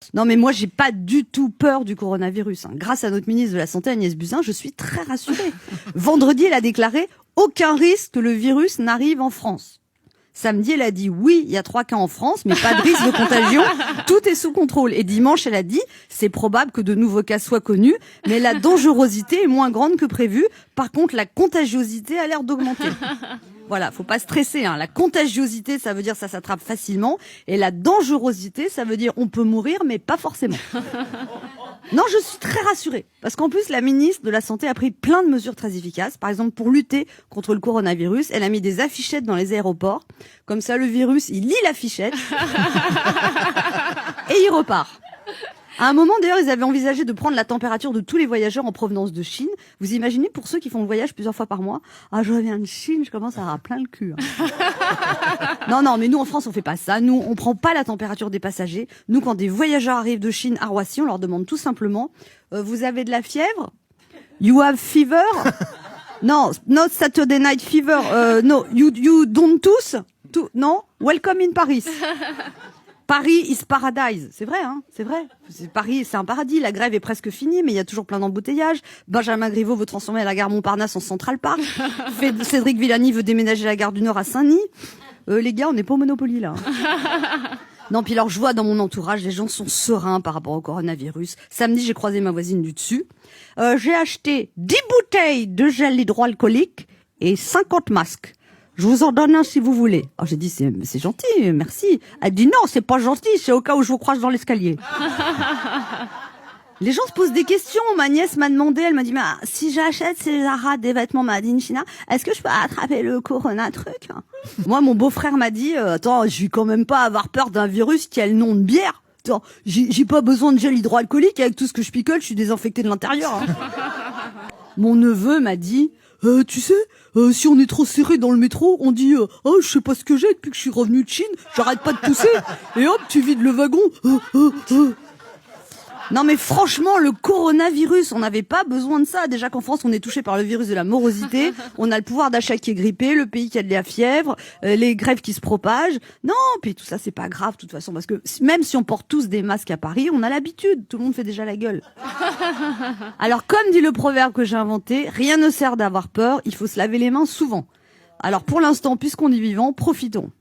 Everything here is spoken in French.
honte. Non, mais moi, j'ai pas du tout peur du coronavirus. Grâce à notre ministre de la Santé, Agnès Buzyn, je suis très rassurée. Vendredi, elle a déclaré « Aucun risque que le virus n'arrive en France ». Samedi, elle a dit oui, il y a 3 cas en France, mais pas de risque de contagion, tout est sous contrôle. Et dimanche, elle a dit c'est probable que de nouveaux cas soient connus, mais la dangerosité est moins grande que prévu. Par contre, la contagiosité a l'air d'augmenter. Voilà, faut pas stresser. La contagiosité, ça veut dire ça s'attrape facilement, et la dangerosité, ça veut dire on peut mourir, mais pas forcément. Non, je suis très rassurée. Parce qu'en plus, la ministre de la Santé a pris plein de mesures très efficaces. Par exemple, pour lutter contre le coronavirus, elle a mis des affichettes dans les aéroports. Comme ça, le virus, il lit l'affichette. Et il repart. À un moment, d'ailleurs, ils avaient envisagé de prendre la température de tous les voyageurs en provenance de Chine. Vous imaginez, pour ceux qui font le voyage plusieurs fois par mois, je reviens de Chine, je commence à avoir plein le cul. Non, mais nous, en France, on fait pas ça. Nous, on prend pas la température des passagers. Nous, quand des voyageurs arrivent de Chine à Roissy, on leur demande tout simplement, vous avez de la fièvre? You have fever? Non, not Saturday night fever. No, you don't tous? Non? Welcome in Paris. Paris is paradise. C'est vrai, c'est vrai. Paris, c'est un paradis. La grève est presque finie, mais il y a toujours plein d'embouteillages. Benjamin Griveaux veut transformer la gare Montparnasse en Central Park. Cédric Villani veut déménager la gare du Nord à Saint-Denis. Les gars, on n'est pas au Monopoly, là. Non, puis alors, je vois dans mon entourage, les gens sont sereins par rapport au coronavirus. Samedi, j'ai croisé ma voisine du dessus. J'ai acheté 10 bouteilles de gel hydroalcoolique et 50 masques. Je vous en donne un si vous voulez. J'ai dit, c'est gentil, merci. Elle dit, non, c'est pas gentil, c'est au cas où je vous croise dans l'escalier. Les gens se posent des questions. Ma nièce m'a demandé, elle m'a dit, si j'achète chez Zara des vêtements made in China, est-ce que je peux attraper le corona truc? Moi, mon beau-frère m'a dit, attends, je vais quand même pas avoir peur d'un virus qui a le nom de bière. Attends, j'ai pas besoin de gel hydroalcoolique, avec tout ce que je picole, je suis désinfecté de l'intérieur. Mon neveu m'a dit, tu sais, si on est trop serré dans le métro, on dit je sais pas ce que j'ai depuis que je suis revenu de Chine, j'arrête pas de tousser, et hop, tu vides le wagon. Non mais franchement, le coronavirus, on n'avait pas besoin de ça. Déjà qu'en France, on est touché par le virus de la morosité, on a le pouvoir d'achat qui est grippé, le pays qui a de la fièvre, les grèves qui se propagent. Non, puis tout ça, c'est pas grave de toute façon, parce que même si on porte tous des masques à Paris, on a l'habitude, tout le monde fait déjà la gueule. Alors comme dit le proverbe que j'ai inventé, rien ne sert d'avoir peur, il faut se laver les mains souvent. Alors pour l'instant, puisqu'on est vivant, profitons.